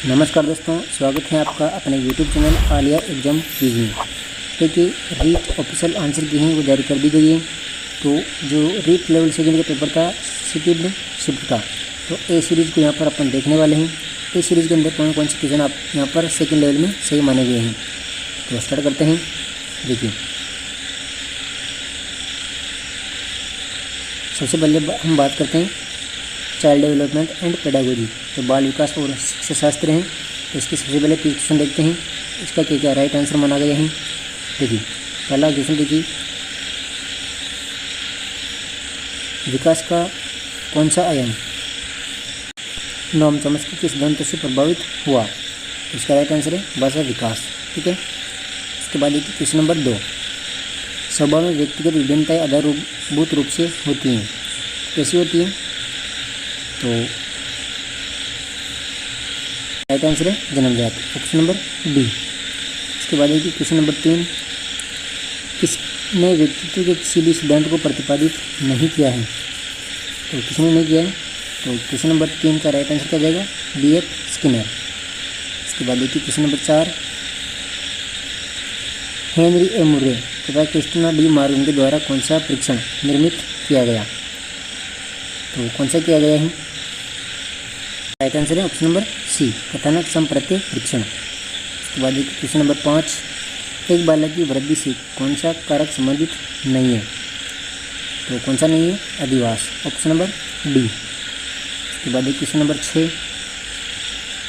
नमस्कार दोस्तों, स्वागत है आपका अपने YouTube channel Alia exam quiz में। देखिए, रीट ऑफिशियल आंसर की हैं वो जारी कर दी गई है। तो जो रीट लेवल सेकंड का पेपर था सेकंड शिफ्ट का, तो ए सीरीज़ को यहाँ पर अपन देखने वाले हैं। ए सीरीज़ के अंदर कौन कौन से क्वेश्चन आप यहाँ पर सेकंड लेवल में सही माने गए हैं, तो स्टार्ट करते हैं। देखिए, सबसे पहले हम बात करते हैं चाइल्ड डेवलपमेंट एंड पेडागोजी, तो बाल विकास और शिक्षा शास्त्र हैं। तो इसके सबसे पहले क्वेश्चन देखते हैं, इसका क्या क्या राइट आंसर माना गया है। देखिए, पहला क्वेश्चन देखिए, विकास का कौन सा आयाम नोम चॉम्स्की के सिद्धांतों से प्रभावित हुआ। तो इसका राइट आंसर है भाषा विकास। ठीक है, इसके बाद देखिए क्वेश्चन नंबर 2, स्वभाव में व्यक्तिगत विभिन्नताएं आधारभूत रूप से होती हैं, कैसी होती हैं। तो राइट आंसर है जन्मजात, ऑप्शन नंबर डी। इसके बाद देखिए क्वेश्चन नंबर 3, किसने व्यक्तित्व के किसी भी सिद्धांत को प्रतिपादित नहीं किया है। तो किसने नहीं किया है, तो क्वेश्चन नंबर 3 का राइट आंसर क्या जाएगा, B.F. स्किनर। इसके बाद देखिए क्वेश्चन नंबर 4, हेनरी ए मुर्रे तथा क्रिस्टिना डी मॉर्गन के द्वारा कौन सा परीक्षण निर्मित किया गया। तो कौन सा किया गया है, राइट आंसर है ऑप्शन नंबर सी, कथानक संप्रत्यय परीक्षण। इसके बाद देखिए क्वेश्चन नंबर 5, एक बालक की वृद्धि से कौन सा कारक संबंधित नहीं है। तो कौन सा नहीं है, अधिवास, ऑप्शन नंबर डी। इसके बाद देखिए क्वेश्चन नंबर 6,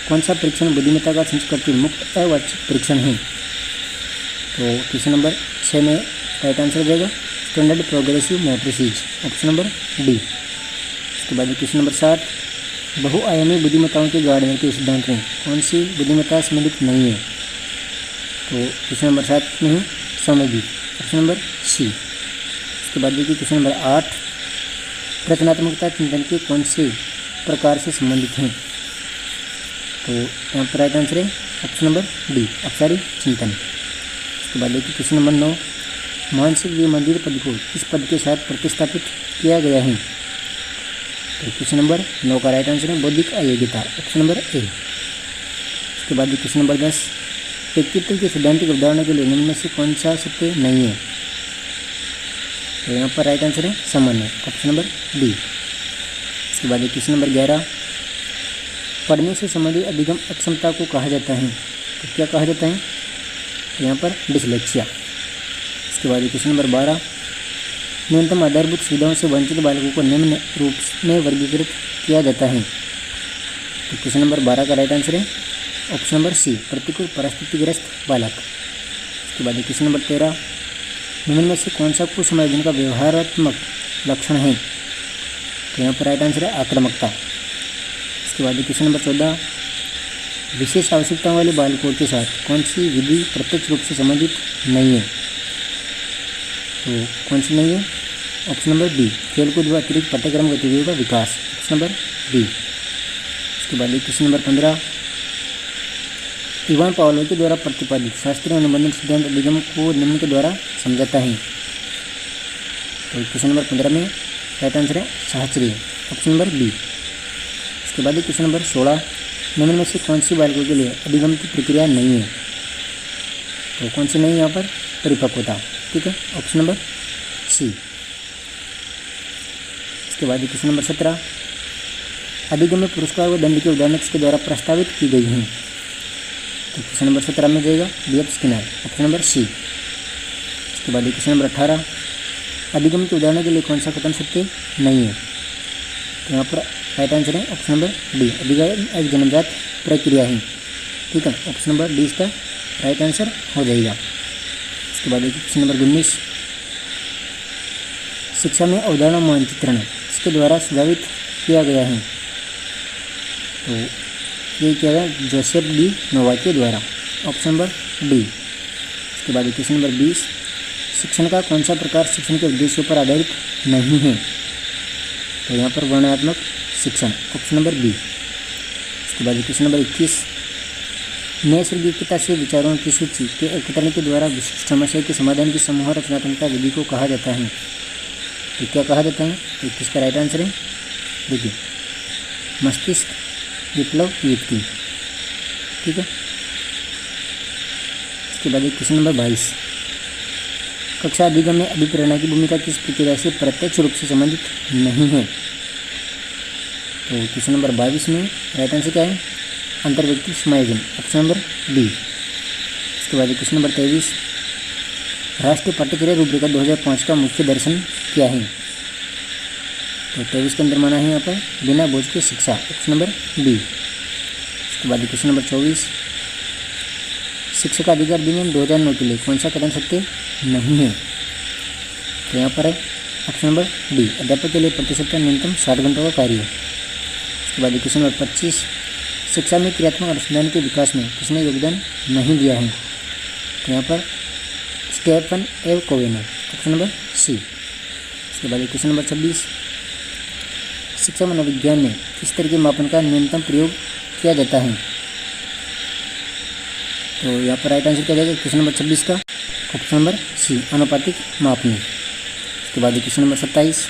कौन सा परीक्षण बुद्धिमत्ता का संच करके मुक्त अवाच्य परीक्षण है। तो क्वेश्चन नंबर 6 में राइट आंसर देगा standard progressive matrices, option number D. इसके बाद क्वेश्चन नंबर 7, बहुआयामी बुद्धिमत्ताओं के गार्डनर के सिद्धांत में कौन सी बुद्धिमत्ता सम्मिलित नहीं है। तो क्वेश्चन नंबर 7 में है सामूहिक, ऑप्शन नंबर सी। इसके बाद देखिए क्वेश्चन नंबर 8, रचनात्मकता चिंतन के कौन से प्रकार से संबंधित हैं। तो यहाँ पर राइट आंसर है ऑप्शन नंबर डी, अपसारी चिंतन। इसके बाद देखिए क्वेश्चन नंबर 9, मानसिक विमंदिर पद को किस पद के साथ प्रतिस्थापित किया गया है। तो क्वेश्चन नंबर 9 का राइट आंसर है बौद्धिक अयोग्यता, ऑप्शन नंबर ए। इसके बाद क्वेश्चन नंबर 10, व्यक्तित्व के सिद्धांतिक उदाहरणों के लिए निम्न में से कौन सा सत्य नहीं है। तो यहाँ पर राइट आंसर है सामान्य, ऑप्शन नंबर डी। इसके बाद क्वेश्चन नंबर 11, पढ़ने से संबंधित अधिगम अक्षमता को कहा जाता है। तो क्या कहा जाता है, तो यहाँ पर डिसलेक्सिया। इसके बाद क्वेश्चन नंबर 12, न्यूनतम आधारभूत सुविधाओं से वंचित बालकों को निम्न रूप में वर्गीकृत किया जाता है। तो क्वेश्चन नंबर 12 का राइट आंसर है ऑप्शन नंबर सी, प्रतिकूल परिस्थितिग्रस्त बालक। इसके बाद क्वेश्चन नंबर 13, निम्न में से कौन सा कुसमायोजन का व्यवहारात्मक लक्षण है। तो यहाँ पर राइट आंसर है आक्रामकता। इसके बाद क्वेश्चन नंबर 14, विशेष आवश्यकताओं वाले बालकों के साथ कौन सी विधि प्रत्यक्ष रूप से संबंधित नहीं है। तो कौन सी नहीं है, ऑप्शन नंबर डी, खेलकूद व अतिरिक्त पाठ्यक्रम गतिविधियों का विकास, ऑप्शन नंबर डी। इसके बाद क्वेश्चन नंबर 15, इवान पावलोव के द्वारा प्रतिपादित शास्त्रीय अनुबंधन सिद्धांत अधिगम को निम्न के द्वारा समझाता है। तो क्वेश्चन नंबर 15 में राइट आंसर है शास्त्रीय, ऑप्शन नंबर बी। इसके बाद क्वेश्चन नंबर 16, निम्न में से कौन सी बालकों के लिए अधिगम की प्रक्रिया नहीं है। तो कौन सी नहीं है यहाँ पर, परिपक्वता। ठीक है, ऑप्शन नंबर सी। इसके बाद क्वेश्चन नंबर 17, अधिगम में पुरस्कार व दंड के उदाहरण किसके द्वारा प्रस्तावित की गई हैं। तो क्वेश्चन नंबर 17 में जाएगा B.F. Skinner, option number C. इसके बाद क्वेश्चन नंबर 18, अधिगम के उदाहरण के लिए कौन सा कथन सत्य नहीं है। तो यहाँ पर राइट आंसर है ऑप्शन नंबर डी, अधिगम एक जन्मजात प्रक्रिया है। ठीक है, ऑप्शन नंबर डी इसका राइट आंसर हो जाएगा। इसके बाद क्वेश्चन नंबर 19, शिक्षा में अवधारणा मानचित्रण इसके द्वारा सुझावित किया गया है। तो ये किया गया जोसेफ डी नोवा के द्वारा, ऑप्शन नंबर डी। इसके बाद क्वेश्चन नंबर 20, शिक्षण का कौन सा प्रकार शिक्षण के उद्देश्यों पर आधारित नहीं है। तो यहाँ पर वर्णनात्मक शिक्षण, ऑप्शन नंबर बी। इसके बाद क्वेश्चन नंबर 21, नैसर्गिकता से विचारों की सूची के एकत्रीकरण के द्वारा विशिष्ट समस्या के समाधान की समूह रचनात्मकता विधि को कहा जाता है। तो क्या कहा जाता है, तो किसका राइट आंसर है, देखिए मस्तिष्क विप्लव युक्ति। ठीक है। इसके बाद क्वेश्चन नंबर 22, कक्षा अधिगम में अभिप्रेरणा की भूमिका किस प्रक्रिया से प्रत्यक्ष रूप से संबंधित नहीं है। तो क्वेश्चन नंबर 22 में राइट आंसर क्या है, अंतर्व्यक्ति समायोजन, ऑप्शन नंबर बी। इसके बाद क्वेश्चन नंबर 23, राष्ट्रीय पाठ्यक्रम रूपरेखा 2005 का मुख्य दर्शन क्या है। तो 23 के अंदर माना है यहाँ पर बिना बोझ की शिक्षा, ऑप्शन नंबर बी। इसके बाद क्वेश्चन नंबर 24, शिक्षक अधिकार अधिनियम 2009 के लिए कौन सा कदम सत्य नहीं है। तो यहाँ पर है ऑप्शन नंबर डी, अध्यापक के लिए प्रति सप्ताह न्यूनतम 60 घंटों का कार्य। इसके बाद क्वेश्चन नंबर 25, शिक्षा में क्रियात्मक अनुसंधान के विकास में किसने योगदान नहीं दिया है। तो यहाँ पर स्टेफन एव कोवे ने, ऑप्शन नंबर सी। इसके बाद क्वेश्चन नंबर 26, शिक्षा मनोविज्ञान में किस तरह के मापन का न्यूनतम प्रयोग किया जाता है। तो यहाँ पर राइट आंसर क्या जाएगा क्वेश्चन नंबर 26 का, ऑप्शन नंबर सी, आनुपातिक मापनी। इसके बाद क्वेश्चन नंबर 27,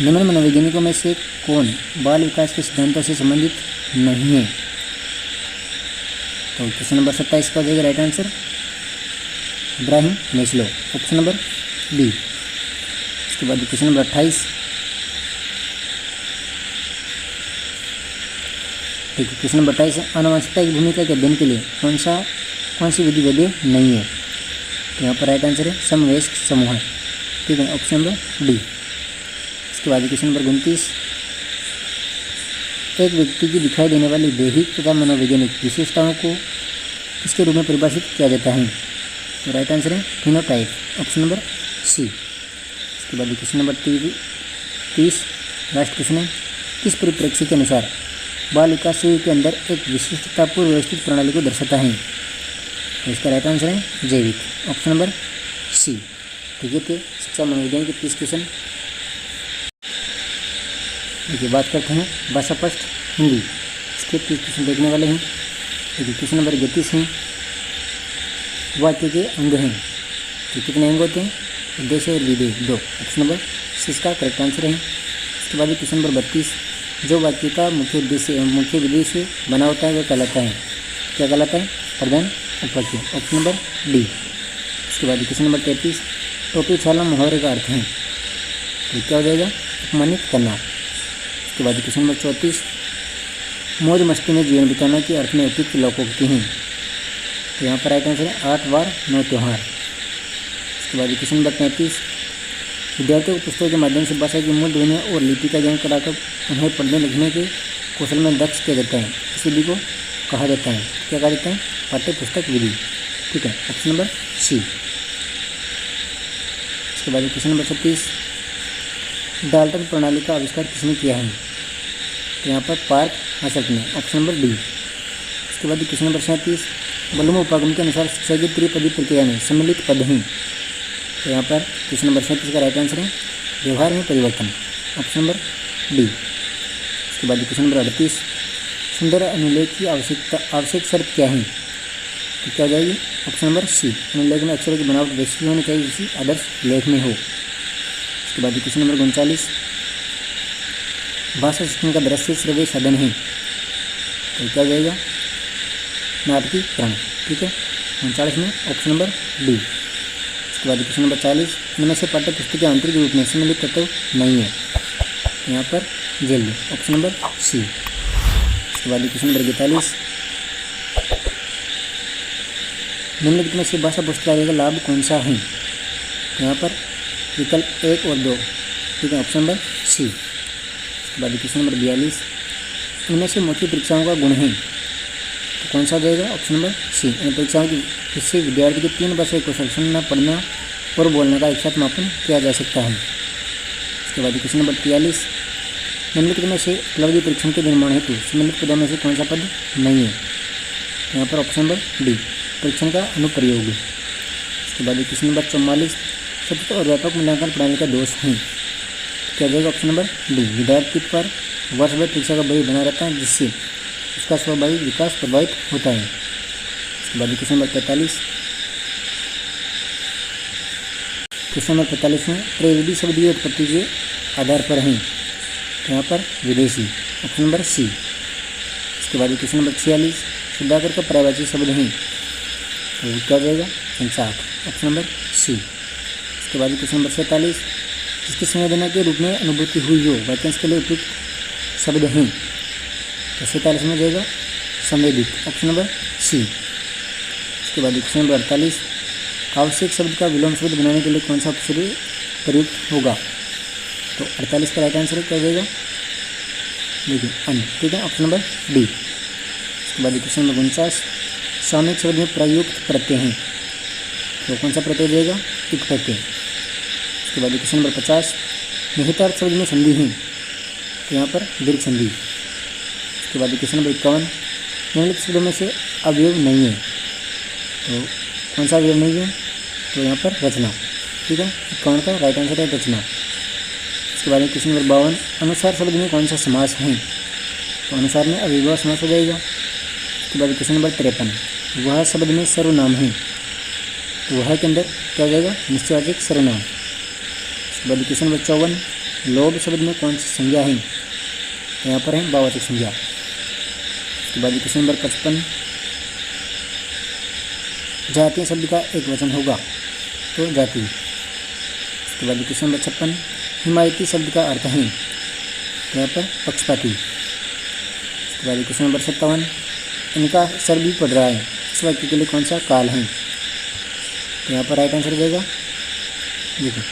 निम्न मनोवैज्ञानिकों में से कौन बाल विकास के सिद्धांतों से संबंधित नहीं है। तो क्वेश्चन नंबर 27 का हो जाएगा right answer Abraham Maslow, option number B. इसके बाद क्वेश्चन नंबर 28, ठीक है, क्वेश्चन नंबर 28, आनुवंशिकता की भूमिका के अध्ययन के लिए कौन सी विधि वैध नहीं है। तो यहाँ पर राइट आंसर है समवयस्क समूह, ठीक है, ऑप्शन नंबर डी। इसके बाद क्वेश्चन नंबर 29, एक व्यक्ति की दिखाई देने वाली दैहिक तथा मनोवैज्ञानिक विशेषताओं को किसके रूप में परिभाषित किया जाता है। तो राइट आंसर है फिनोटाइप, ऑप्शन नंबर सी। इसके बाद क्वेश्चन नंबर 30, लास्ट क्वेश्चन है, किस परिप्रेक्ष्य के अनुसार बाल विकास शिविर के अंदर एक विशिष्टतापूर्ण व्यवस्थित प्रणाली को दर्शाता है। तो इसका राइट आंसर है जैविक, ऑप्शन नंबर सी। ठीक है, तो शिक्षा मनोविज्ञान के 30 क्वेश्चन। देखिए बात करते हैं भाषा पृष्ठ हिंदी, इसके 30 क्वेश्चन देखने वाले हैं। देखिए क्वेश्चन नंबर 31 है, वाक्य के अंग हैं। तो कितने अंग होते हैं, उद्देश्य और विधेय 2, ऑप्शन नंबर सी इसका करेक्ट आंसर है। इसके बाद क्वेश्चन नंबर 32, जो वाक्य का मुख्य उद्देश्य एवं मुख्य विधेय से बना होता है वह कहलाता है, क्या कहलाता है, प्रधान उपवाक्य, ऑप्शन नंबर डी। इसके बाद क्वेश्चन नंबर 33, टोपी छाला मुहावरे का अर्थ है। तो क्या हो जाएगा, अपमानित करना। इसके बाद क्वेश्चन नंबर 34, मौज मस्ती में जीवन बिताना के अर्थ में उपयुक्त लोकोक्ति हैं। तो यहाँ पर राइट आंसर है 8 बार 9 त्यौहार। इसके बाद क्वेश्चन नंबर 35, विद्यार्थियों को पुस्तकों के माध्यम से भाषा की मूल ध्वनि और लिपि का ज्ञान कराकर उन्हें पढ़ने लिखने के कौशल में दक्ष किया जाता है। इस विधि को कहा जाता है, क्या कहा जाता है, पाठ्य पुस्तक विधि। ठीक है, ऑप्शन नंबर सी। इसके बाद क्वेश्चन नंबर 36, डाल्टन प्रणाली का आविष्कार किसने किया है। तो यहाँ पर पार्क हासल्ट ने, ऑप्शन नंबर डी। इसके बाद क्वेश्चन नंबर 37, बलूम उपागम के अनुसार शिक्षा की त्रिपदी प्रक्रिया में सम्मिलित पद हैं। तो यहाँ पर क्वेश्चन नंबर 37 का राइट आंसर है व्यवहार में परिवर्तन, ऑप्शन नंबर डी। इसके बाद क्वेश्चन नंबर 38, सुंदर अनुलेख की आवश्यक शर्त क्या है। तो क्या हो जाएगी, ऑप्शन नंबर सी, अनुलेख में अक्षरों की बनावट वैसी होनी चाहिए जिसकी आदर्श लेख में हो। इसके बाद क्वेश्चन नंबर 39, भाषा शिक्षण का दृश्य श्रव्य साधन है। तो क्या हो जाएगा, नाटकीकरण। ठीक है, 39 में ऑप्शन नंबर डी। इसके बाद क्वेश्चन नंबर 40, इनमें से पाठ्य पुस्तक के आंतरिक रूप में सम्मिलित तत्व नहीं है। तो यहाँ पर जेल, ऑप्शन नंबर सी। इसके बाद क्वेश्चन नंबर 42, निम्नलिखित में से भाषा पुस्तकालय का लाभ कौन सा है। तो यहाँ पर विकल्प 1 और 2, ठीक है, ऑप्शन नंबर सी। इसके बाद क्वेश्चन नंबर 42, इनमें से मौखिक परीक्षाओं का गुण है। तो कौन सा जाएगा, ऑप्शन नंबर सी, इन परीक्षाओं की इससे विद्यार्थी के 3 भाषाई कौशल सुनना, पढ़ना और बोलने का एक साथ मापन किया जा सकता है। इसके बाद क्वेश्चन नंबर 43, निम्नलिखित में से उपलब्धि परीक्षण के निर्माण हेतु सम्मिलित पदों में से कौन सा पद नहीं है। तो यहाँ पर ऑप्शन नंबर डी, परीक्षण का अनुप्रयोग। इसके बाद क्वेश्चन नंबर 44, सतत और व्यापक मूल्यांकन प्रणाली का दोष है। क्या जाएगा, ऑप्शन नंबर डी, विद्यार्थी पर वर्ष भर परीक्षा का बोझ बना रहता है जिससे उसका स्वाभाविक विकास प्रभावित होता है। इसके बाद क्वेश्चन नंबर 45, क्वेश्चन नंबर 45 में त्रिविधि शब्द की उत्पत्ति के आधार पर हैं। तो यहाँ पर विदेशी, ऑप्शन नंबर सी। उसके बाद क्वेश्चन नंबर 46, शुद्धाकर का पर्यायवाची शब्द है, तो क्या हो जाएगा? संचार, ऑप्शन नंबर सी। उसके बाद क्वेश्चन नंबर 47, जिसकी संवेदना के रूप में अनुभूति हुई हो, वाक्यांश के लिए उपयुक्त शब्द हैं, तो 47 में जाएगा संवेदित, ऑप्शन नंबर सी। उसके बाद क्वेश्चन नंबर 48, आवश्यक शब्द का विलोम शब्द बनाने के लिए कौन सा उपसर्ग प्रयुक्त होगा, तो 48 का राइट आंसर क्या हो जाएगा? देखिए अन्य, ठीक है, ऑप्शन नंबर डी। उसके बाद क्वेश्चन नंबर 49, सामयिक शब्द में प्रयुक्त प्रत्यय हैं, तो कौन सा प्रत्यय जाएगा? इक प्रत्यय। उसके बाद क्वेश्चन नंबर 50, निहितार्थ शब्द में संधि है, तो यहाँ पर दीर्घ संधि। उसके बाद क्वेश्चन नंबर 51, निम्नलिखित शब्दों में से अवयव नहीं है, तो कौन सा अवयव नहीं है? तो यहाँ पर रचना, ठीक है, 51 का राइट आंसर है रचना। उसके बाद क्वेश्चन नंबर 52, अनुसार शब्द में कौन सा समास है, तो अनुसार में अविभाज्य समास हो जाएगा। उसके बाद क्वेश्चन नंबर 53, वह शब्द में सर्वनाम है, तो वह के अंदर क्या हो जाएगा? निश्चयवाचक सर्वनाम। उसके बाद क्वेश्चन नंबर 54, लोभ शब्द में कौन सी संज्ञा है, तो यहाँ पर है भाववाचक संज्ञा। उसके बाद क्वेश्चन नंबर 55, जातीय शब्द का एक वचन होगा, तो जाति। उसके बाद क्वेश्चन नंबर 56, हिमायती शब्द का अर्थ है, तो यहाँ पर पक्षपाती। उसके बाद क्वेश्चन नंबर 57, इनका सर भी पड़ रहा है, इस वाक्य के लिए कौन सा काल है, तो यहाँ पर राइट आंसर हो जाएगा, देखिए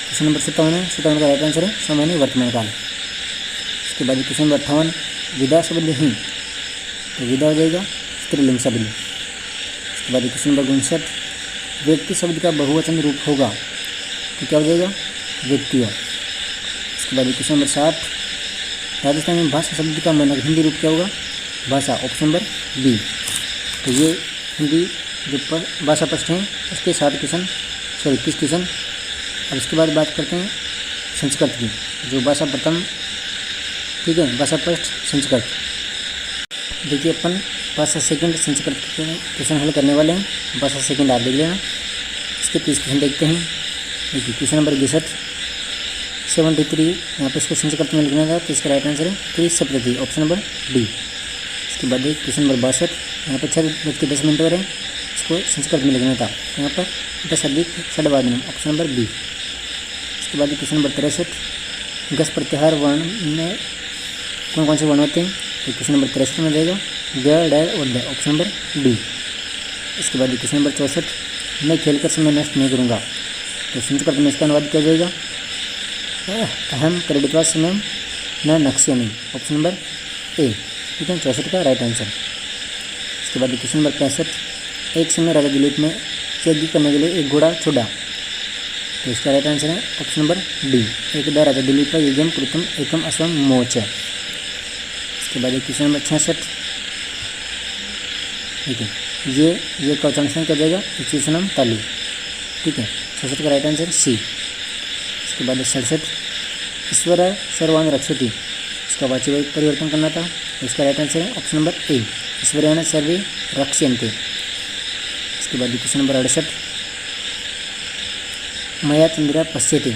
क्वेश्चन नंबर 57 है, 57 का राइट आंसर है सामान्य वर्तमान काल। उसके बाद क्वेश्चन नंबर 58, विदा शब्द है, तो विदा हो जाएगा स्त्रीलिंग शब्द। उसके बाद क्वेश्चन नंबर 59, व्यक्ति शब्द का बहुवचन रूप होगा, तो क्या हो जाएगा? व्यक्तियों। उसके बाद क्वेश्चन नंबर 60, राजस्थान में भाषा शब्द का मानक हिंदी रूप क्या होगा? भाषा, ऑप्शन नंबर बी। तो ये हिंदी जो भाषा प्रश्न है उसके 60 क्वेश्चन, 30 क्वेश्चन। अब इसके बाद बात करते हैं संस्कृत की, जो भाषा प्रथम, ठीक है, भाषा फर्स्ट संस्कृत। देखिए अपन भाषा सेकंड संस्कृत के क्वेश्चन हल करने वाले हैं, भाषा सेकंड आप देख लेना। इसके 30 क्वेश्चन देखते हैं। देखिए क्वेश्चन नंबर 62, 73, यहाँ पर इसको संस्कृत में लिखना था, तो इसका राइट आंसर है 30 ऑप्शन नंबर डी। इसके बाद क्वेश्चन नंबर 62, यहाँ पर 6:10 हो रहे हैं, इसको संस्कृत में लिखना था, तो यहाँ पर 10 अधिक षड्वादनम, ऑप्शन नंबर बी। इसके बाद क्वेश्चन नंबर 63, गस प्रत्याहार वर्ण में कौन कौन से वर्ण होते हैं, तो क्वेश्चन नंबर 63 में जाएगा ग, ड और द, ऑप्शन नंबर डी। इसके बाद क्वेश्चन नंबर 64, मैं खेलकर समय नष्ट नहीं करूँगा, तो संस्कृत में इसका अनुवाद क्या जाएगा? अहम क्रीडित्वा समय न नक्ष्यामि, ऑप्शन नंबर ए, ठीक है, 64 का राइट आंसर। इसके बाद क्वेश्चन नंबर 65, एक समय राजा दिलीप में यज्ञ करने के लिए एक घोड़ा छोड़ा, तो इसका राइट आंसर है ऑप्शन नंबर डी, एकदा राजा दिलीप यज्ञम कृतम एकम अश्वम मोच। इसके बाद क्वेश्चन नंबर 66, ठीक है, ये का उच्चारण क्या जाएगा? इच्युसनम तालु, ठीक है, 66 का राइट आंसर सी। इसके बाद 67, ईश्वर सर्वान रक्षति, इसका वाच्य परिवर्तन करना था, तो इसका राइट आंसर है ऑप्शन नंबर ए, ईश्वरेण सर्वे रक्ष्यन्ते। इसके बाद क्वेश्चन नंबर 68, मया चंद्र पश्यते,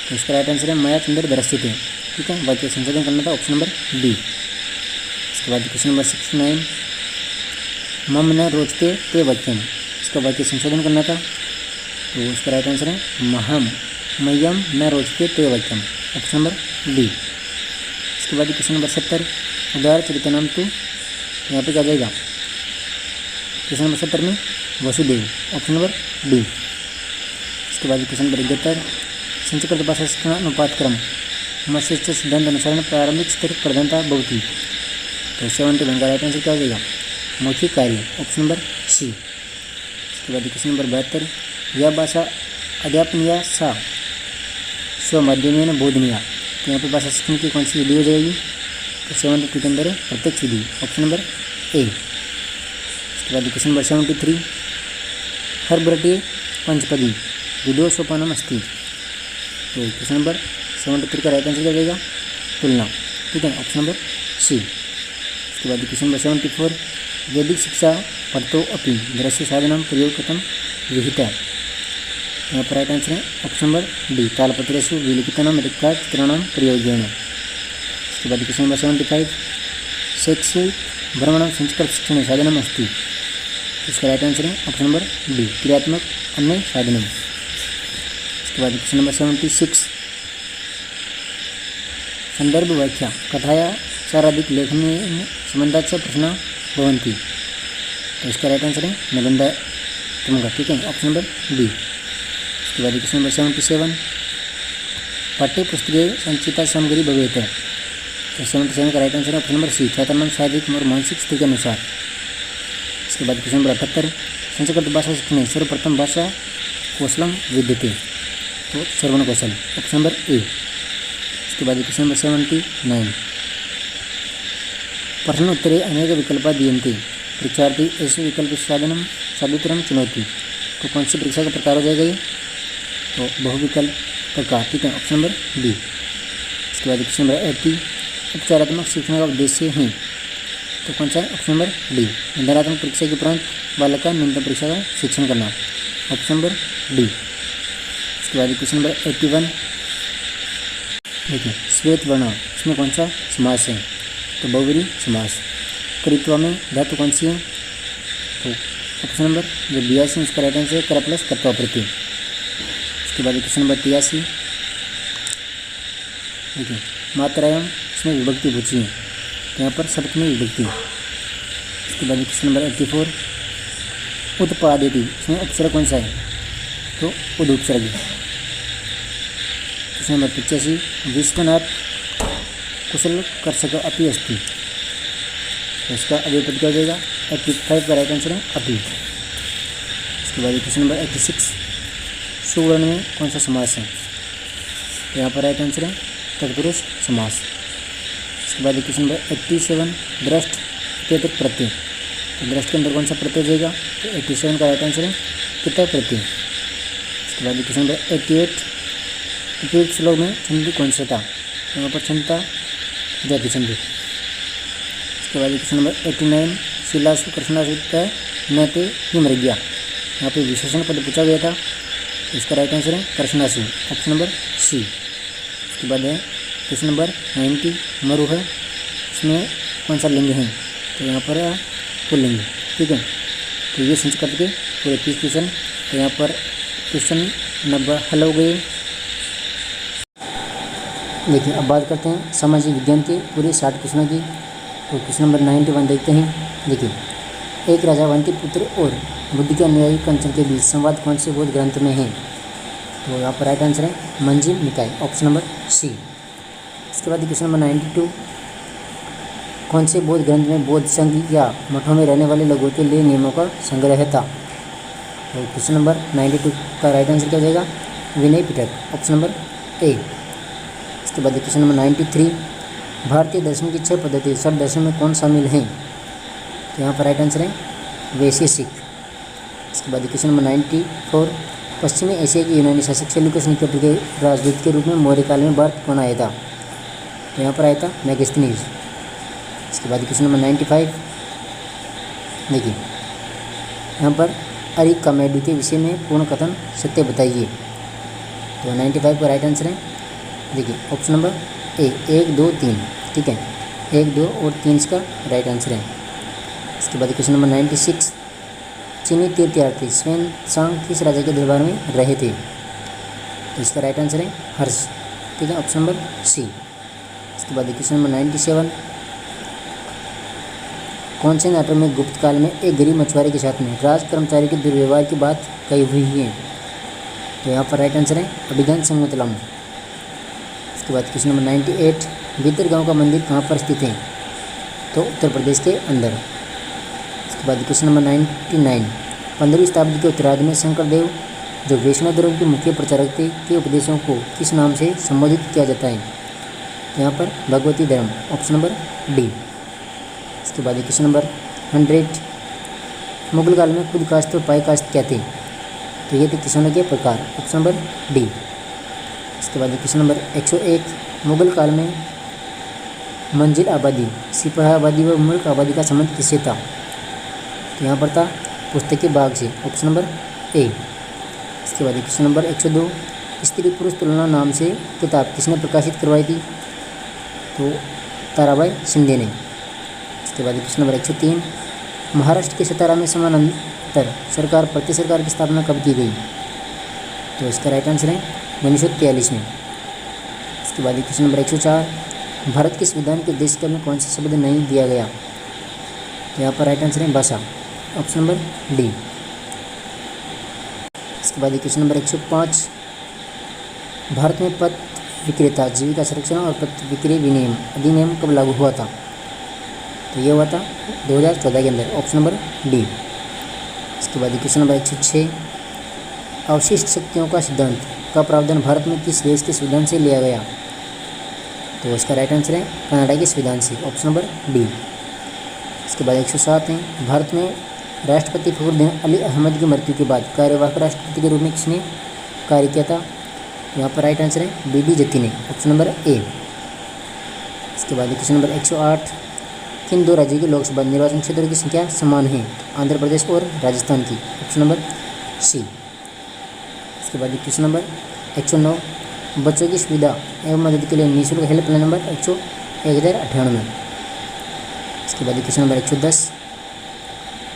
तो इसका राइट आंसर है मया चंद्र दृश्यते, ठीक है, वाक्य संशोधन करना था, ऑप्शन नंबर डी। इसके बाद क्वेश्चन नंबर 69, मम न रोचते ते वाक्यम, इसका वाक्य संशोधन करना था, तो इसका राइट आंसर है महम मयम न रोचते ते वाक्यम, ऑप्शन नंबर डी। इसके बाद क्वेश्चन नंबर 70, उदार चरितनाम तो यहाँ पे क्या जाएगा? क्वेश्चन नंबर 70 में वसुदेव, ऑप्शन नंबर डी। इसके बाद क्वेश्चन नंबर 71, संस्कृत भाषा शिक्षण अनुपात क्रम मत्स्य सिद्धांत अनुसार प्रारंभिक स्तर प्रधानता भवती, तो 71 का राइट आंसर क्या हो जाएगा? मौखिक कार्य, ऑप्शन नंबर सी। इसके बाद क्वेश्चन नंबर 72, यह भाषा अध्यापन या सा स्वमाध्यमेन बोधनीय, तो यहाँ पर भाषा शिक्षण की कौन सी विधि हो जाएगी? तो 72 के अंदर है प्रत्यक्ष विधि, ऑप्शन नंबर ए। इसके बाद क्वेश्चन नंबर 73, हर्बरटे पंचपदी विदो सोपानम अस्ति, तो क्वेश्चन नंबर 73 का राइट आंसर क्या जाएगा? तुलना, ठीक है, ऑप्शन नंबर सी। इसके बाद क्वेश्चन नंबर 74, वैदिक शिक्षा पढ़तो अपि दृश्य साधनम प्रयोग कथम विहिता, यहाँ पर राइट आंसर है ऑप्शन नंबर डी, तालपत्रेषु विलिखितानां रेखा चित्राणां प्रयोगेण। इसके बाद क्वेश्चन नंबर 75 शैक्षिक भ्रमण संस्कृत शिक्षण साधनम अस्ति। इसका राइट आंसर है ऑप्शन नंबर डी क्रियात्मक अन्य साधनम। इसके बाद क्वेश्चन नंबर 76 संदर्भ व्याख्या कथाया चाराधिक लेखने संबंधाच प्रश्न भवन्ति। तो इसका राइट आंसर है निबंध तुमका, ठीक है, ऑप्शन नंबर बी। इसके बाद क्वेश्चन नंबर 77 पाठ्य पुस्तके संचिता सामग्री भवेत। तो 77 का राइट आंसर है ऑप्शन नंबर सी छात्राणां शारीरिक और मानसिक स्थिति के अनुसार। इसके बाद क्वेश्चन नंबर 78 संस्कृत भाषा शिक्षणे सर्वप्रथम भाषा कौशलम विद्यते। तो श्रवण कौशल, ऑप्शन नंबर ए। इसके बाद क्वेश्चन नंबर 79 प्रश्नोत्तरे अनेक विकल्पा दीयन्ते परीक्षार्थी ऐसे विकल्प साधनम साधुतरम चुनौती। तो कौन सी परीक्षा का प्रकार हो जाएगा ये? तो बहुविकल्प प्रकार, ठीक है, ऑप्शन नंबर बी। इसके बाद क्वेश्चन नंबर 80 उपचारात्मक शिक्षण का उद्देश्य है। तो कौन सा है? ऑप्शन नंबर डी निधानात्मक परीक्षा के उपरांत बालक का न्यूनतम परीक्षा का शिक्षण करना, ऑप्शन नंबर डी। इसके बाद क्वेश्चन नंबर 81 देखिए श्वेत वर्ण, इसमें कौन सा समास है? तो बहुव्रीहि समास। कृत्वा में धातु कौन सी है? तो ऑप्शन नंबर जो 82 इसका राइट आंसर है कर प्लस कर्तव्य प्रत्यय। इसके बाद क्वेश्चन नंबर 83 देखिए मात्रायाम, इसमें विभक्ति पूछी है, तो यहाँ पर सप्तमी विभक्ति। इसके बाद क्वेश्चन नंबर 84 उत्पादिति, इसमें उपसर्ग कौन सा है? तो उद उपसर्ग। क्वेश्चन नंबर 85 विश्वनाथ कुशल कर्षक अपि अस्ति। तो इसका अव्यय पद क्या हो जाएगा? 85 का राइट आंसर है अपि। इसके बाद क्वेश्चन नंबर 86 सुवर्ण में कौन सा समास है? तो यहाँ पर राइट आंसर है तत्पुरुष समास। इसके बाद क्वेश्चन नंबर 87 दृष्ट इत्येतत् प्रत्यय। तो दृष्ट के अंदर कौन सा प्रत्यय जाएगा? तो 87 का राइट आंसर है कितना प्रत्यय। इसके बाद क्वेश्चन नंबर 88 उपयुक्त श्लोक में छंदी कौन सा था? तो यहाँ पर छंदा जाति छंदी। इसके बाद क्वेश्चन नंबर 89 शिलासु कृष्णासु न ते हिमृग्या, यहाँ पे विशेषण पद पूछा गया था, इसका राइट आंसर है कृष्णासु, ऑप्शन नंबर सी। इसके बाद है क्वेश्चन नंबर 90 मरु है, इसमें कौन सा लिंग है? तो यहाँ पर पुल्लिंग, ठीक है। तो ये संस्कृत के पूरे 30 क्वेश्चन, तो यहाँ पर क्वेश्चन 90 हल हो गए। देखिए अब बात करते हैं सामाजिक विज्ञान के पूरे 60 क्वेश्चनों की। तो क्वेश्चन नंबर 91 देखते हैं। देखिए एक राजा अवंती पुत्र और बुद्ध के अनुयायी कंचन के बीच संवाद कौन से बौद्ध ग्रंथ में है? तो यहाँ पर राइट आंसर है मंजिल निकाय, ऑप्शन नंबर सी। इसके बाद क्वेश्चन नंबर 92 कौन से बौद्ध ग्रंथ में बौद्ध संघ या मठों में रहने वाले लोगों के लिए नियमों का संग्रह था? तो क्वेश्चन नंबर 92 का राइट आंसर क्या हो जाएगा? Vinaya Pitaka, option number A. इसके बाद क्वेश्चन नंबर 93 भारतीय दर्शन की 6 पद्धति सब दर्शन में कौन शामिल हैं? तो यहाँ पर राइट आंसर है वैशेषिक। इसके बाद क्वेश्चन नंबर 94 पश्चिमी एशिया की यूनानी शासक सेल्यूकस निकेटर के राजदूत के रूप में मौर्य काल में भारत कौन आया था? तो यहाँ पर आया था मैगस्थनीज। इसके बाद क्वेश्चन नंबर 95 देखिए यहाँ पर अरिकामेडू के विषय में पूर्ण कथन सत्य बताइए। तो 95 का राइट आंसर है देखिए ऑप्शन नंबर ए 1, 2, 3, ठीक है, 1, 2 और 3 इसका राइट आंसर है। इसके बाद क्वेश्चन नंबर 96 चीनी तीर्थयात्री स्वयं सांग किस राजा के दरबार में रहे थे? तो इसका राइट आंसर है हर्ष, ठीक है, ऑप्शन नंबर सी। इसके बाद क्वेश्चन नंबर 97 कौन से नाटक में गुप्त काल में एक गरीब मछुआरे के साथ में राज कर्मचारी के दुर्व्यवहार की बात कही हुई है? तो यहाँ पर राइट आंसर है अभिज्ञान संगतलम। इसके बाद क्वेश्चन नंबर 98 भीतर गांव का मंदिर कहाँ पर स्थित है? तो उत्तर प्रदेश के अंदर। इसके बाद क्वेश्चन नंबर 99 15वीं शताब्दी के उत्तरार्ध में शंकरदेव जो वैष्णव धर्म के मुख्य प्रचारक थे के उपदेशों को किस नाम से संबोधित किया जाता है? तो यहाँ पर भगवती धर्म, ऑप्शन नंबर डी। इसके बाद क्वेश्चन नंबर 100 मुगल काल में खुद काश्त और पाई काश्त क्या थे? तो ये थे किसानों के प्रकार, ऑप्शन नंबर डी। इसके बाद क्वेश्चन नंबर 101 मुगल काल में मंजिल आबादी, सिपाही आबादी व मुल्क आबादी का संबंध किससे था? तो यहाँ पर था पुस्तक के भाग से, ऑप्शन नंबर ए। इसके बाद क्वेश्चन नंबर 102 स्त्री पुरुष तुलना नाम से किताब किसने प्रकाशित करवाई थी? तो ताराबाई शिंदे ने। इसके बाद क्वेश्चन नंबर 103, महाराष्ट्र के सतारा में समानांतर सरकार प्रति सरकार की स्थापना कब की गई? तो इसका राइट आंसर है 1943 में। इसके बाद क्वेश्चन नंबर 104, भारत के संविधान के उद्देश्य में कौन सा शब्द नहीं दिया गया? तो यहाँ पर राइट आंसर है भाषा, ऑप्शन नंबर डी। इसके बाद क्वेश्चन नंबर 105, भारत में पथ विक्रेता जीविका संरक्षण और पथ विक्रय विनियम अधिनियम कब लागू हुआ था? तो ये हुआ था 2014 के अंदर, ऑप्शन नंबर डी। इसके बाद क्वेश्चन नंबर 106, अवशिष्ट शक्तियों का सिद्धांत का प्रावधान भारत में किस देश के संविधान से लिया गया? तो इसका राइट आंसर है कनाडा के संविधान से, ऑप्शन नंबर डी। इसके बाद 107 है, भारत में राष्ट्रपति फखरुद्दीन अली अहमद की मृत्यु के बाद कार्यवाहक राष्ट्रपति के रूप में किसने कार्य किया था? यहाँ पर राइट आंसर है बी डी जत्ती ने, ऑप्शन नंबर ए। इसके बाद क्वेश्चन नंबर 108, किन दो राज्यों के लोकसभा निर्वाचन क्षेत्रों की संख्या समान है? आंध्र प्रदेश और राजस्थान की, ऑप्शन नंबर सी। इसके बाद क्वेश्चन नंबर 109, बच्चों की सुविधा एवं मदद के लिए निःशुल्क हेल्पलाइन नंबर 1098। इसके बाद क्वेश्चन नंबर 110,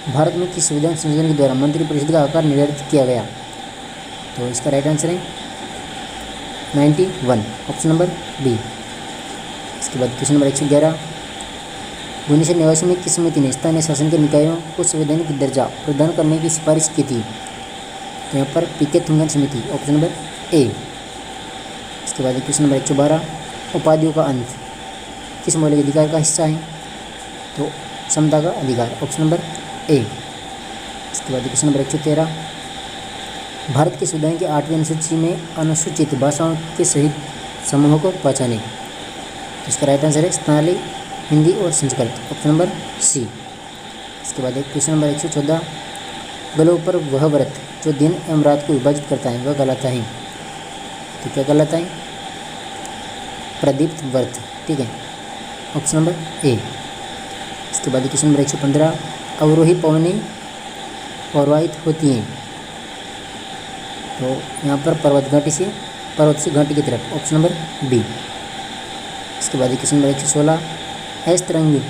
भारत में किस संविधान संशोधन के द्वारा मंत्रिपरिषद का आकार निर्धारित किया गया? तो इसका राइट आंसर है 91, ऑप्शन नंबर बी। इसके बाद क्वेश्चन नंबर 111, भुवनेश्वर निवासी में किस समिति ने स्थानीय शासन के निकायों को संवैधानिक दर्जा प्रदान करने की सिफारिश की थी? तो यहाँ पर पीके थुंगन समिति, ऑप्शन नंबर ए। इसके बाद क्वेश्चन नंबर 112, उपाधियों का अंत किस मौलिक अधिकार का हिस्सा है? तो समता का अधिकार, ऑप्शन नंबर ए। इसके बाद क्वेश्चन नंबर 113, भारत के संविधान की 8वीं अनुसूची में अनुसूचित भाषाओं के सहित समूहों को पहचाने। तो इसका राइट आंसर है स्थानीय हिंदी और संस्कृत, ऑप्शन नंबर सी। इसके बाद क्वेश्चन नंबर 114, गलों पर वह व्रत जो दिन एवं रात को विभाजित करता है वह कहलाता है? तो क्या कहलाता है? प्रदीप्त व्रत, ठीक है, ऑप्शन नंबर ए। इसके बाद क्वेश्चन नंबर 115, अवरोही पवनें प्रवाहित होती हैं? तो यहाँ पर पर्वत से घाटी की तरफ, ऑप्शन नंबर बी। इसके बाद क्वेश्चन नंबर 116, एस तरंग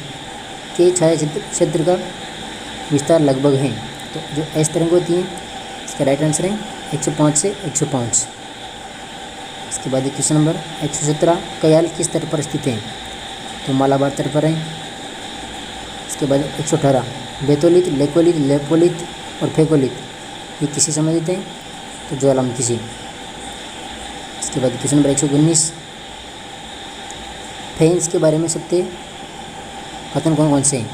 के छाया क्षेत्र का विस्तार लगभग है? तो जो एस तरंग होती है इसका राइट आंसर है 105 से 105। इसके बाद क्वेश्चन नंबर 117, कयाल किस तट पर स्थित है? तो मालाबार तट पर है। इसके बाद 118, बेतोलित, लेकोलित, लेपोलित और फेकोलित ये किसे संबंधित हैं? तो ज्वालामुखी से। इसके बाद क्वेश्चन नंबर 119, फेन्स के बारे में सत्य कथन कौन कौन से हैं?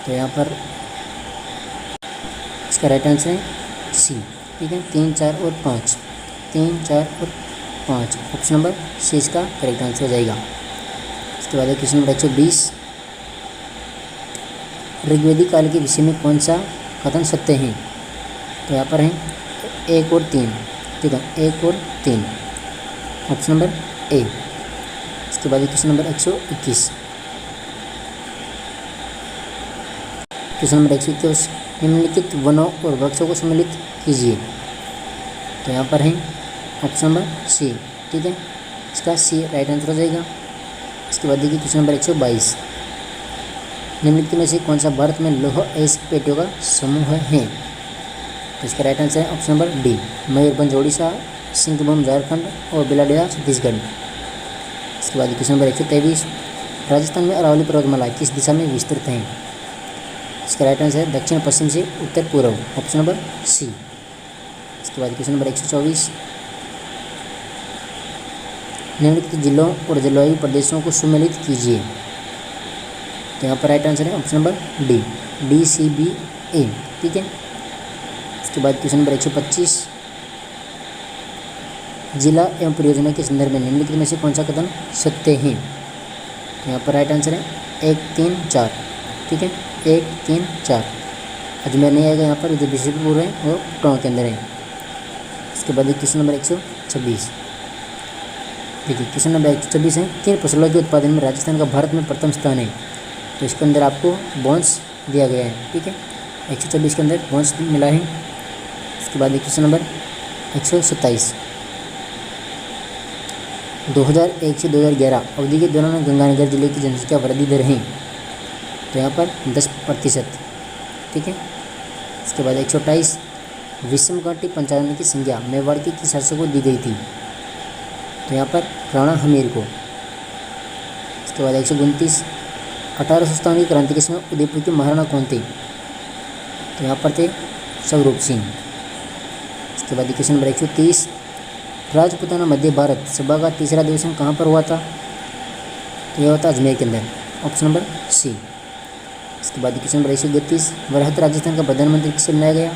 तो यहाँ पर इसका राइट आंसर है सी, ठीक है, 3, 4 और 5, 3, 4 और 5, ऑप्शन नंबर सी इसका करेक्ट आंसर हो जाएगा। इसके बाद क्वेश्चन नंबर 120, ऋग्वेदिक काल के विषय में कौन सा कथन सत्य है? तो यहाँ पर हैं 1 और 3, ठीक है, 1 और 3, ऑप्शन नंबर ए। इसके बाद क्वेश्चन नंबर 121, क्वेश्चन नंबर 121, निम्नलिखित वनों और वृक्षों को सम्मिलित कीजिए। तो यहाँ पर है ऑप्शन नंबर सी, ठीक है, इसका सी राइट आंसर हो जाएगा। इसके बाद देखिए क्वेश्चन नंबर 122, निम्नलिखित में से कौन सा भारत में लौह अयस्क पेटियों का समूह है? तो इसका राइट आंसर है option number D, Mayurbhanj Odisha, Singhbhum Jharkhand और बिलाडेरा छत्तीसगढ़। इसके बाद क्वेश्चन नंबर 123, राजस्थान में अरावली पर्वतमाला किस दिशा में विस्तृत है? इसका राइट आंसर है दक्षिण पश्चिम से उत्तर पूर्व, ऑप्शन नंबर सी। इसके बाद क्वेश्चन नंबर 124, निम्नलिखित जिलों और जलवायु प्रदेशों को सुमेलित कीजिए। तो यहाँ पर राइट आंसर है ऑप्शन नंबर डी, DCBA, ठीक है। इसके बाद क्वेश्चन नंबर 125, जिला एवं परियोजना के संदर्भ में निम्नलिखित में से कौन सा कथन सत्य है? तो यहाँ पर राइट आंसर है 1, 3, 4, ठीक है, 1, 3, 4। अजमेर नहीं आएगा यहाँ पर, जो बिशनपुर है वो टोंक के अंदर है। इसके बाद क्वेश्चन नंबर 126, देखिए क्वेश्चन नंबर 126 है, किन फसलों के उत्पादन में राजस्थान का भारत में प्रथम स्थान है? तो इसके अंदर आपको बोन्स दिया गया है, ठीक है, 124 के अंदर बोन्स मिला है। इसके बाद क्वेश्चन नंबर 127, 2001 से 2011 अवधि के दौरान गंगानगर जिले की जनसंख्या वृद्धि दर है, तो यहाँ पर 10%। ठीक है। इसके बाद 128 विषमघाटी पंचायत की संज्ञा मेवाड़ के किस शासक को दी गई थी, तो यहाँ पर राणा हमीर को। इसके बाद 129 1857 की क्रांति के समय उदयपुर के महाराणा कौन थे, तो यहाँ पर थे स्वरूप सिंह। इसके बाद क्वेश्चन नंबर 130 राजपूताना मध्य भारत सभा का तीसरा अधिवेशन कहाँ पर हुआ था, तो यह होता अजमेर के अंदर, ऑप्शन नंबर सी। इसके बाद क्वेश्चन नंबर 131 वरहत राजस्थान का प्रधानमंत्री किसे बनाया गया,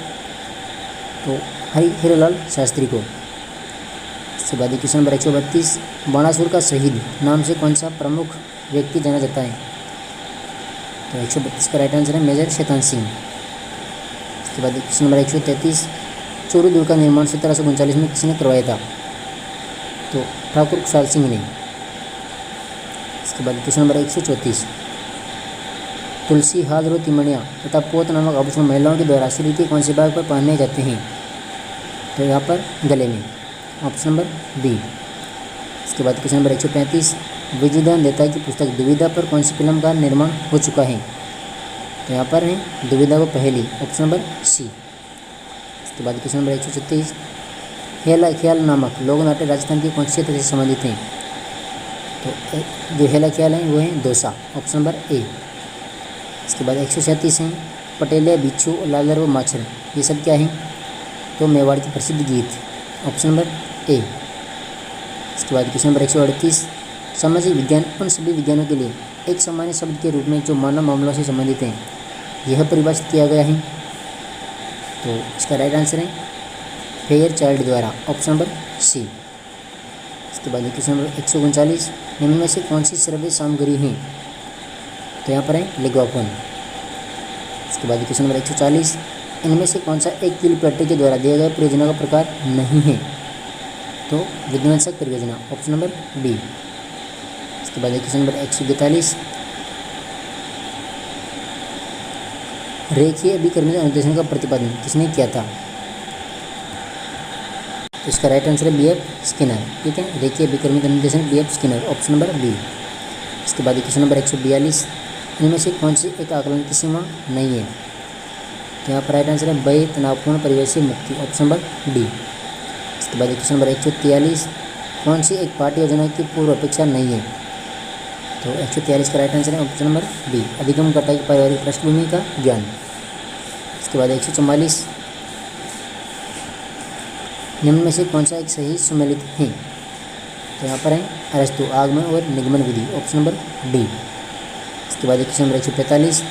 तो हीरालाल शास्त्री को। इसके बाद क्वेश्चन नंबर 132 बाणासुर का शहीद नाम से कौन सा प्रमुख व्यक्ति जाना जाता है, तो 132 का राइट आंसर है मेजर शैतान सिंह। इसके बाद क्वेश्चन नंबर 133 चोरू दुर्ग का निर्माण 1739 में किसने करवाया था, तो ठाकुर खुशहाल सिंह ने। इसके बाद क्वेश्चन नंबर 134 तुलसी हाल तिमणिया तथा पोत नामक आभूषण महिलाओं के द्वारा शरीर के कौन से भाग पर पहने जाते हैं, तो यहाँ पर गले में, ऑप्शन नंबर बी। इसके बाद क्वेश्चन नंबर 135 विजयदान देता की पुस्तक दुविधा पर कौन सी फिल्म का निर्माण हो चुका है, तो यहाँ पर है दुविधा को पहली, ऑप्शन नंबर सी। इसके बाद क्वेश्चन नंबर 136 हेला ख्याल नामक लोक नाट्य राजस्थान के कौन से क्षेत्र से संबंधित हैं, तो जो हेला ख्याल हैं वो हैं दौसा, ऑप्शन नंबर ए। इसके बाद 137 हैं पटेलिया बिच्छू लालर व माछर, ये सब क्या हैं, तो मेवाड़ के प्रसिद्ध गीत, ऑप्शन नंबर ए। इसके बाद क्वेश्चन नंबर 138 सामाजिक विज्ञान उन सभी विज्ञानों के लिए एक सामान्य शब्द के रूप में जो मानव मामलों से संबंधित हैं, यह परिभाषित किया गया है, तो इसका राइट आंसर है फेयर चाइल्ड द्वारा, ऑप्शन नंबर सी। इसके बाद क्वेश्चन नंबर 139 निम्न में से कौन सी श्रव्य सामग्री है, तो यहाँ पर है लिग्वाफोन। इसके बाद क्वेश्चन नंबर 140 इनमें से कौन सा एक कील पट्टी के द्वारा दिया गया परियोजना का प्रकार नहीं है, तो विध्वंसक परियोजना, ऑप्शन नंबर बी। इसके बाद क्वेश्चन नंबर 142 रेखीय अभिकर्मित अनुदेशन का प्रतिपादन किसने किया था, तो इसका राइट आंसर है बी.एफ. स्किनर। ठीक है, रेखीय अभिकर्मित अनुदेशन B F. Skinner, option number B. इसके बाद क्वेश्चन नंबर 142 इनमें से कौन सी एक आकलन की सीमा नहीं है, तो यहाँ पर राइट आंसर है बय तनावपूर्ण परिवेश से मुक्ति, ऑप्शन नंबर डी। इसके बाद क्वेश्चन नंबर 143 कौन सी एक पाठ्य योजना की पूर्व अपेक्षा नहीं है, तो 143 का राइट आंसर है ऑप्शन नंबर बी अधिगम कटाई की पारिवारिक पृष्ठभूमि का ज्ञान। इसके बाद 144 निम्न में से कौन सा एक सही सुमेलित है, तो यहाँ पर है अरस्तु आगमन और निगमन विधि, ऑप्शन नंबर डी। इसके बाद क्वेश्चन नंबर 145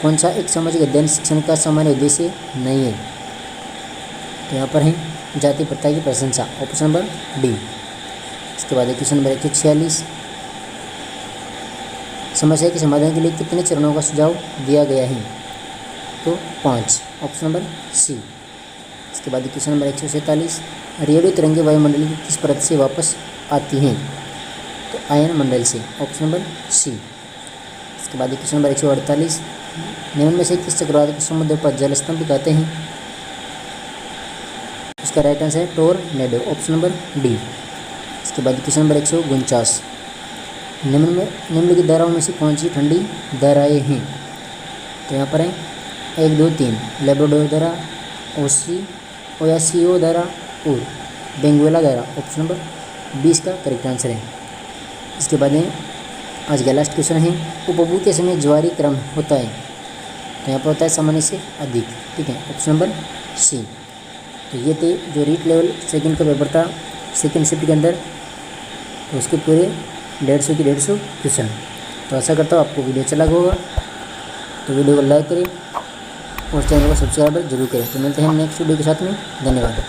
कौन सा एक सामाजिक अध्ययन शिक्षण का सामान्य उद्देश्य नहीं है, तो यहाँ पर है जाति प्रथा की प्रशंसा, ऑप्शन नंबर डी। इसके बाद क्वेश्चन नंबर 146 समस्या के समाधान के लिए कितने चरणों का सुझाव दिया गया है, तो 5, ऑप्शन नंबर सी। इसके बाद क्वेश्चन नंबर 147 रेडियो तरंगे वायुमंडल की किस परत से वापस आती हैं, तो आयन मंडल से, ऑप्शन नंबर सी। इसके बाद क्वेश्चन नंबर 148 निम्न में से किस चक्रवात को समुद्र पर जलस्तंभ कहते हैं, उसका राइट आंसर है टोरनेडो, ऑप्शन नंबर डी। इसके बाद क्वेश्चन नंबर 149 निम्नलिखित धाराओं में से कौन सी ठंडी धाराएँ हैं, तो यहाँ पर है 1, 2, 3 लेब्राडोर धारा, ओयासियो धारा और बेंगुएला धारा, ऑप्शन नंबर 20 का करेक्ट आंसर है। इसके बाद है आज का लास्ट क्वेश्चन है उपभू के समय ज्वारी क्रम होता है, तो यहाँ पर होता है सामान्य से अधिक। ठीक है, ऑप्शन नंबर सी। तो ये थे जो रीट लेवल सेकंड का पेपर था सेकंड शिफ्ट के अंदर, तो उसके पूरे 150 की 150 क्वेश्चन। तो आशा करता हूँ आपको वीडियो अच्छा लगा होगा, तो वीडियो को लाइक करें और चैनल को सब्सक्राइब जरूर करें। तो मिलते हैं नेक्स्ट वीडियो के साथ में, धन्यवाद।